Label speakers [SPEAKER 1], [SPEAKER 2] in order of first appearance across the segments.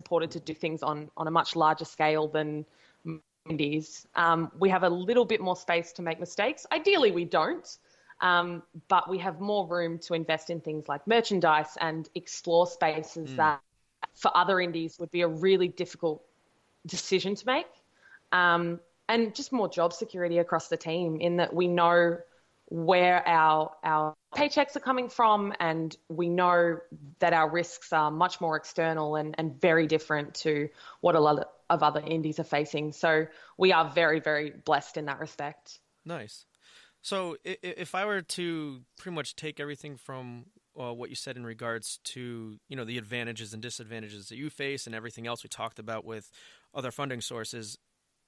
[SPEAKER 1] supported to do things on a much larger scale than indies. We have a little bit more space to make mistakes. Ideally, we don't. But we have more room to invest in things like merchandise and explore spaces that for other indies would be a really difficult decision to make. And just more job security across the team in that we know where our paychecks are coming from, and we know that our risks are much more external and very different to what a lot of other indies are facing. So we are very, very blessed in that respect.
[SPEAKER 2] Nice. So if I were to pretty much take everything from what you said in regards to, the advantages and disadvantages that you face and everything else we talked about with other funding sources,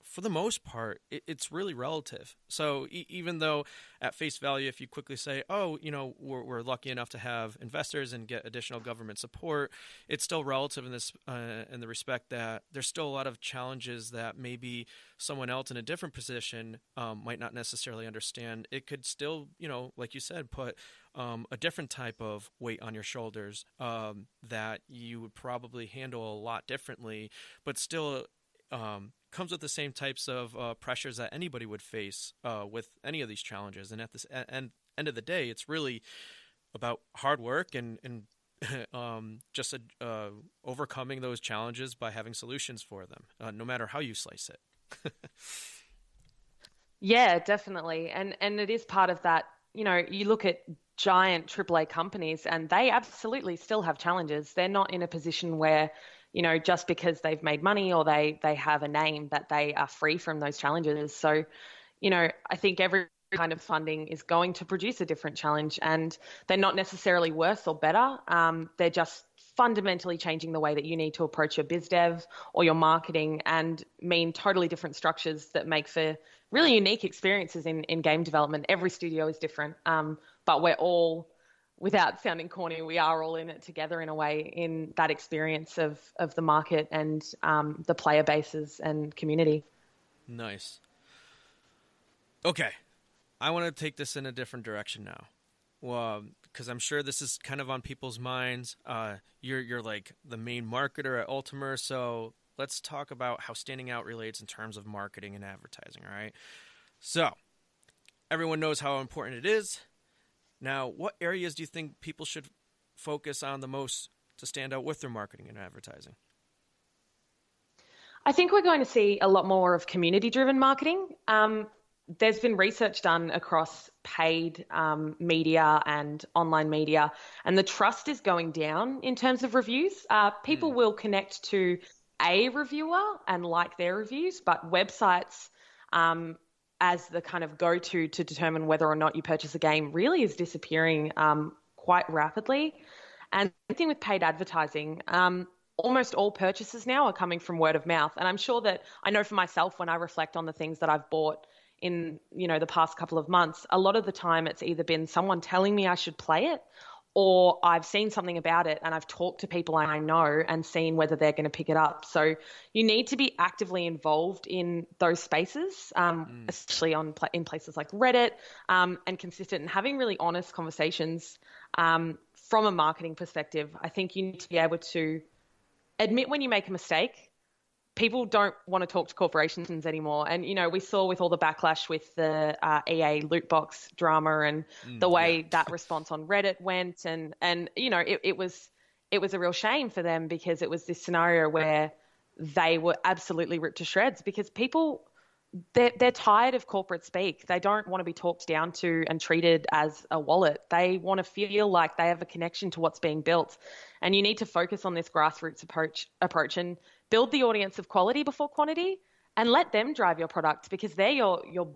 [SPEAKER 2] for the most part, it's really relative. So even though at face value, if you quickly say, oh, we're lucky enough to have investors and get additional government support, it's still relative in this in the respect that there's still a lot of challenges that maybe someone else in a different position might not necessarily understand. It could still, like you said, put a different type of weight on your shoulders that you would probably handle a lot differently, but still comes with the same types of pressures that anybody would face with any of these challenges. And at this end of the day, it's really about hard work and just overcoming those challenges by having solutions for them, no matter how you slice it.
[SPEAKER 1] Yeah, definitely. And it is part of that. You look at giant AAA companies and they absolutely still have challenges. They're not in a position where just because they've made money or they have a name that they are free from those challenges. So, I think every kind of funding is going to produce a different challenge, and they're not necessarily worse or better. They're just fundamentally changing the way that you need to approach your biz dev or your marketing and mean totally different structures that make for really unique experiences in game development. Every studio is different, but we're all, without sounding corny, we are all in it together in a way in that experience of the market and the player bases and community.
[SPEAKER 2] Nice. Okay. I want to take this in a different direction now. Well, because I'm sure this is kind of on people's minds. You're like the main marketer at Ultimerse, so let's talk about how standing out relates in terms of marketing and advertising, all right? So, everyone knows how important it is. Now, what areas do you think people should focus on the most to stand out with their marketing and advertising?
[SPEAKER 1] I think we're going to see a lot more of community-driven marketing. There's been research done across paid media and online media, and the trust is going down in terms of reviews. People will connect to a reviewer and like their reviews, but websites as the kind of go-to to determine whether or not you purchase a game really is disappearing quite rapidly. And the thing with paid advertising, almost all purchases now are coming from word of mouth. And I'm sure that I know for myself when I reflect on the things that I've bought in, the past couple of months, a lot of the time it's either been someone telling me I should play it, or I've seen something about it and I've talked to people I know and seen whether they're going to pick it up. So you need to be actively involved in those spaces, especially in places like Reddit, and consistent and having really honest conversations from a marketing perspective. I think you need to be able to admit when you make a mistake. People don't want to talk to corporations anymore. And, we saw with all the backlash with the EA loot box drama and the way that response on Reddit went. And it was a real shame for them because it was this scenario where they were absolutely ripped to shreds because people, they're tired of corporate speak. They don't want to be talked down to and treated as a wallet. They want to feel like they have a connection to what's being built. And you need to focus on this grassroots approach and build the audience of quality before quantity and let them drive your product because they're your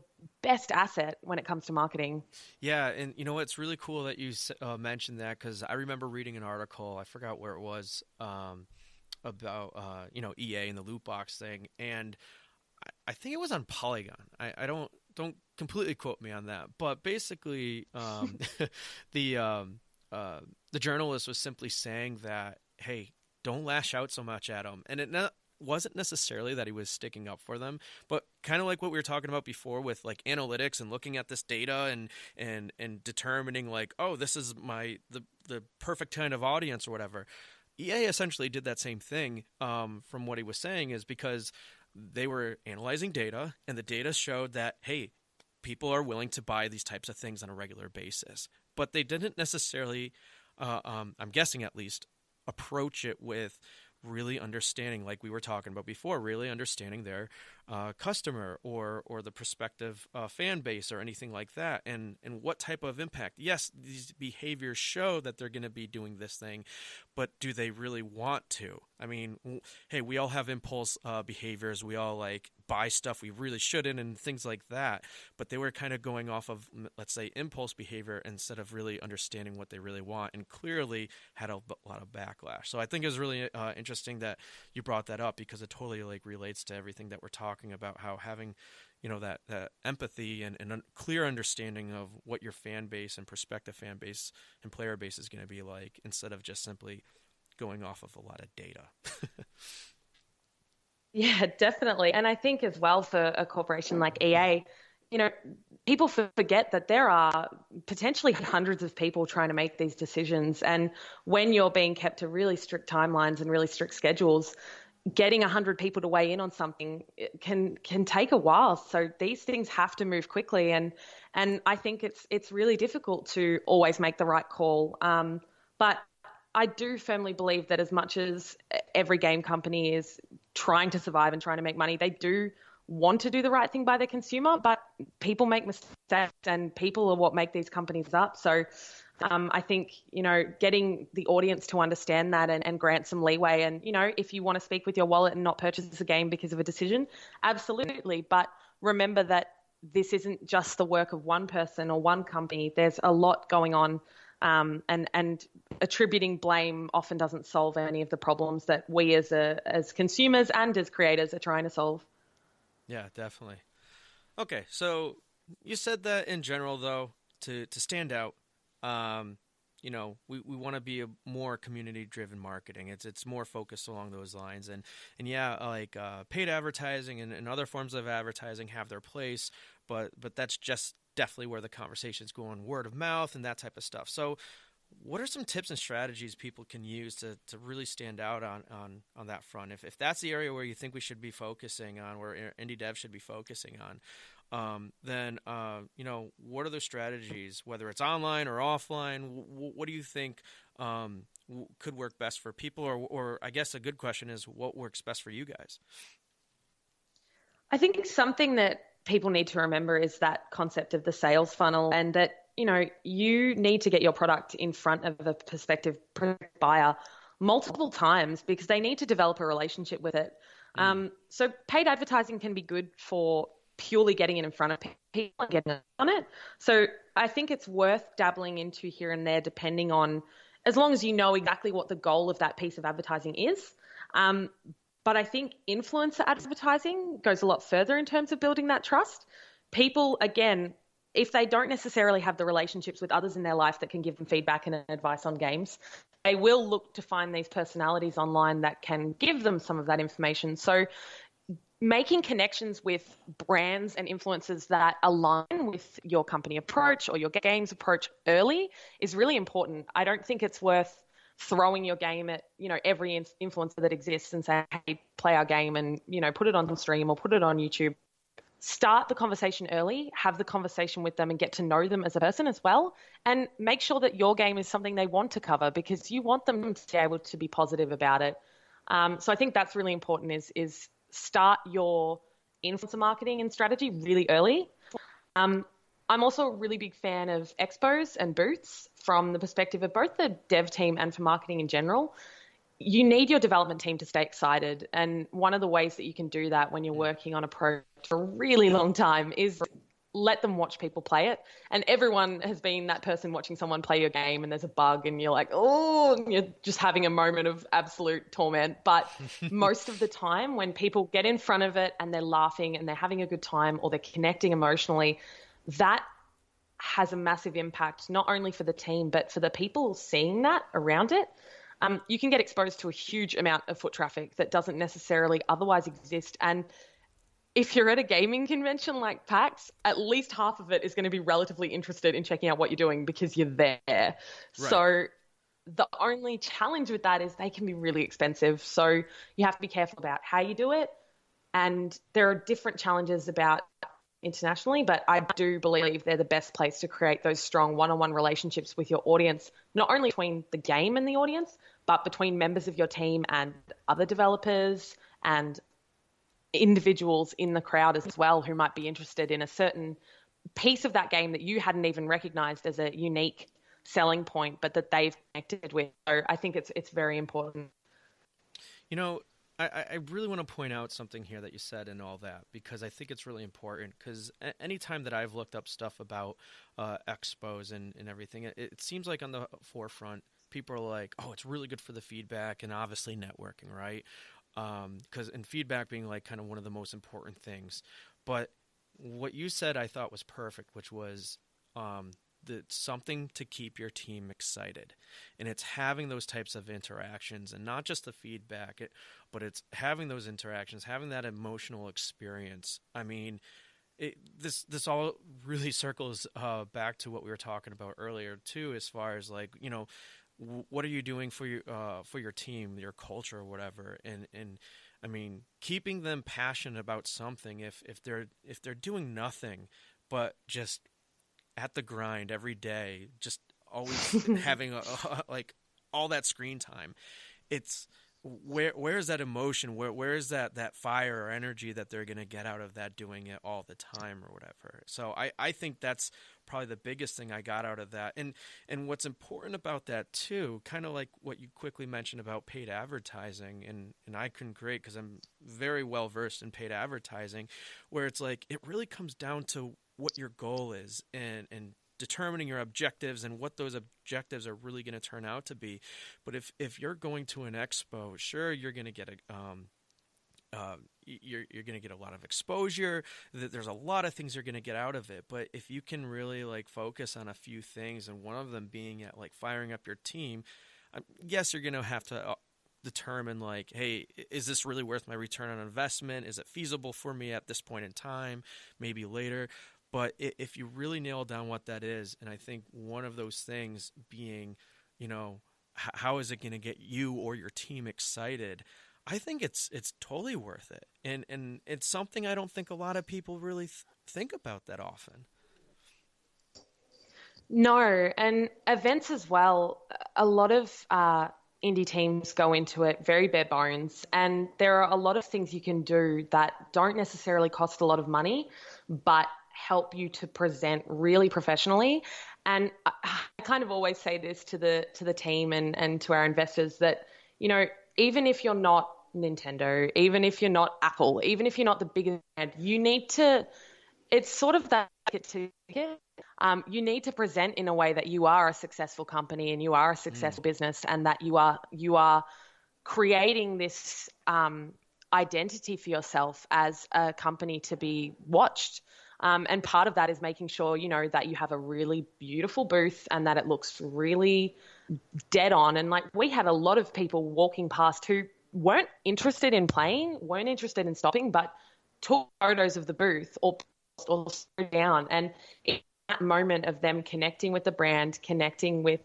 [SPEAKER 1] best asset when it comes to marketing.
[SPEAKER 2] Yeah, and it's really cool that you mentioned that because I remember reading an article, I forgot where it was, about EA and the loot box thing, and I think it was on Polygon. I don't completely quote me on that, but basically the journalist was simply saying that, hey, don't lash out so much at them. And it wasn't necessarily that he was sticking up for them, but kind of like what we were talking about before with like analytics and looking at this data and determining like, oh, this is the perfect kind of audience or whatever. EA essentially did that same thing, from what he was saying, is because they were analyzing data, and the data showed that, hey, people are willing to buy these types of things on a regular basis. But they didn't necessarily, I'm guessing at least, approach it with really understanding, like we were talking about before, really understanding their customer or the prospective fan base or anything like that, and what type of impact. Yes, these behaviors show that they're going to be doing this thing, but do they really want to? I mean, hey, we all have impulse behaviors. We all like buy stuff we really shouldn't and things like that. But they were kind of going off of, let's say, impulse behavior instead of really understanding what they really want, and clearly had a lot of backlash. So I think it was really interesting that you brought that up, because it totally like relates to everything that we're talking about, how having that empathy and a clear understanding of what your fan base and prospective fan base and player base is going to be like, instead of just simply going off of a lot of data.
[SPEAKER 1] Yeah, definitely. And I think as well, for a corporation like EA, people forget that there are potentially hundreds of people trying to make these decisions. And when you're being kept to really strict timelines and really strict schedules, getting 100 people to weigh in on something can take a while. So these things have to move quickly. And I think it's really difficult to always make the right call. But I do firmly believe that as much as every game company is trying to survive and trying to make money, they do want to do the right thing by the consumer, but people make mistakes, and people are what make these companies up. So I think, getting the audience to understand that and grant some leeway. And, if you want to speak with your wallet and not purchase a game because of a decision, absolutely. But remember that this isn't just the work of one person or one company. There's a lot going on. And attributing blame often doesn't solve any of the problems that we as consumers and as creators are trying to solve.
[SPEAKER 2] Yeah, definitely. Okay, so you said that in general, though, to stand out, we want to be a more community-driven marketing. It's more focused along those lines, and yeah, like paid advertising and other forms of advertising have their place, but that's just definitely where the conversation's going, word of mouth and that type of stuff. So what are some tips and strategies people can use to really stand out on that front? If that's the area where you think we should be focusing on, where indie devs should be focusing on, then what are the strategies, whether it's online or offline? What do you think could work best for people? Or I guess a good question is, what works best for you guys?
[SPEAKER 1] I think something that people need to remember is that concept of the sales funnel, and that, you need to get your product in front of a prospective buyer multiple times, because they need to develop a relationship with it. So paid advertising can be good for purely getting it in front of people and getting on it. So I think it's worth dabbling into here and there, depending on, as long as you know exactly what the goal of that piece of advertising is. But I think influencer advertising goes a lot further in terms of building that trust. People, again, if they don't necessarily have the relationships with others in their life that can give them feedback and advice on games, they will look to find these personalities online that can give them some of that information. So making connections with brands and influencers that align with your company approach or your game's approach early is really important. I don't think it's worth throwing your game at, every influencer that exists and say, hey, play our game and, put it on stream or put it on YouTube. Start the conversation early, have the conversation with them and get to know them as a person as well. And make sure that your game is something they want to cover, because you want them to be able to be positive about it. So I think that's really important, is start your influencer marketing and strategy really early. I'm also a really big fan of expos and booths from the perspective of both the dev team and for marketing in general. You need your development team to stay excited. And one of the ways that you can do that when you're working on a project for a really long time is let them watch people play it. And everyone has been that person watching someone play your game and there's a bug and you're like, oh, and you're just having a moment of absolute torment. But most of the time when people get in front of it and they're laughing and they're having a good time or they're connecting emotionally, that has a massive impact, not only for the team, but for the people seeing that around it. You can get exposed to a huge amount of foot traffic that doesn't necessarily otherwise exist. And if you're at a gaming convention like PAX, at least half of it is going to be relatively interested in checking out what you're doing because you're there. Right. So The only challenge with that is they can be really expensive. So you have to be careful about how you do it. And there are different challenges about internationally, but I do believe they're the best place to create those strong one-on-one relationships with your audience, not only between the game and the audience, but between members of your team and other developers and individuals in the crowd as well who might be interested in a certain piece of that game that you hadn't even recognized as a unique selling point, but that they've connected with. So I think it's very important.
[SPEAKER 2] You know, I really want to point out something here that you said and all that, because I think it's really important. Because anytime that I've looked up stuff about expos and everything, it seems like on the forefront, people are like, oh, it's really good for the feedback and obviously networking, right? Because and feedback being like kind of one of the most important things. But what you said I thought was perfect, which was something to keep your team excited. And it's having those types of interactions and not just the feedback, but it's having those interactions, having that emotional experience. I mean, this all really circles back to what we were talking about earlier too, as far as like, you know, what are you doing for your team, your culture, or whatever, and I mean, keeping them passionate about something. If they're doing nothing but just at the grind every day, just always having like all that screen time, it's where's that emotion? Where is that fire or energy that they're going to get out of that doing it all the time or whatever? So I think that's probably the biggest thing I got out of that. And what's important about that too, kind of like what you quickly mentioned about paid advertising, and I can create because I'm very well versed in paid advertising, where it's like it really comes down to what your goal is and determining your objectives and what those objectives are really going to turn out to be. But if you're going to an expo, sure, you're going to get you're going to get a lot of exposure. There's a lot of things you're going to get out of it. But if you can really like focus on a few things, and one of them being at like firing up your team, yes, you're going to have to determine like, hey, is this really worth my return on investment? Is it feasible for me at this point in time? Maybe later. But if you really nail down what that is, and I think one of those things being, you know, how is it going to get you or your team excited? I think it's totally worth it, and it's something I don't think a lot of people really think about that often.
[SPEAKER 1] No, and events as well. A lot of indie teams go into it very bare bones, and there are a lot of things you can do that don't necessarily cost a lot of money, but help you to present really professionally. And I kind of always say this to the team and to our investors that, you know, even if you're not Nintendo, even if you're not Apple, even if you're not the biggest brand, you need to, it's sort of that ticket. You need to present in a way that you are a successful company and you are a
[SPEAKER 2] Mm.
[SPEAKER 1] successful business, and that you are creating this identity for yourself as a company to be watched. And part of that is making sure, you know, that you have a really beautiful booth and that it looks really dead on. And like we had a lot of people walking past who weren't interested in playing, weren't interested in stopping, but took photos of the booth or slowed down. And in that moment of them connecting with the brand, connecting with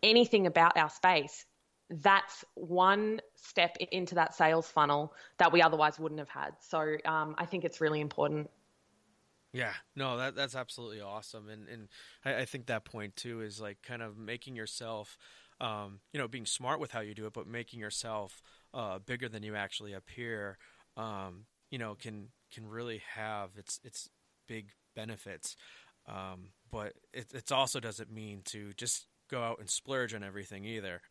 [SPEAKER 1] anything about our space, that's one step into that sales funnel that we otherwise wouldn't have had. So I think it's really important.
[SPEAKER 2] Yeah, no, that's absolutely awesome, and I think that point too is like kind of making yourself, you know, being smart with how you do it, but making yourself bigger than you actually appear, you know, can really have its big benefits, but it also doesn't mean to just go out and splurge on everything either.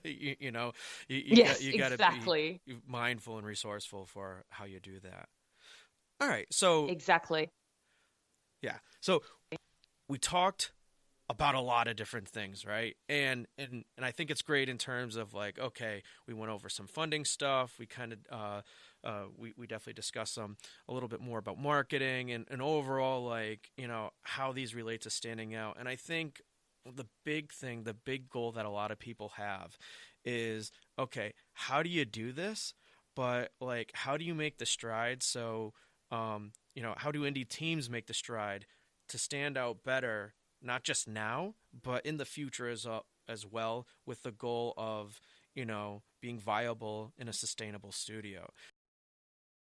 [SPEAKER 2] You know,
[SPEAKER 1] Yes,
[SPEAKER 2] you got to be
[SPEAKER 1] exactly.
[SPEAKER 2] mindful and resourceful for how you do that. All right, so
[SPEAKER 1] Exactly.
[SPEAKER 2] yeah. So we talked about a lot of different things, right? And I think it's great in terms of like, okay, we went over some funding stuff. We kind of we definitely discussed some a little bit more about marketing and overall like, you know, how these relate to standing out. And I think the big thing, the big goal that a lot of people have is, okay, how do you do this? But like, how do you make the stride? So, you know, how do indie teams make the stride to stand out better, not just now, but in the future as well, with the goal of, being viable in a sustainable studio.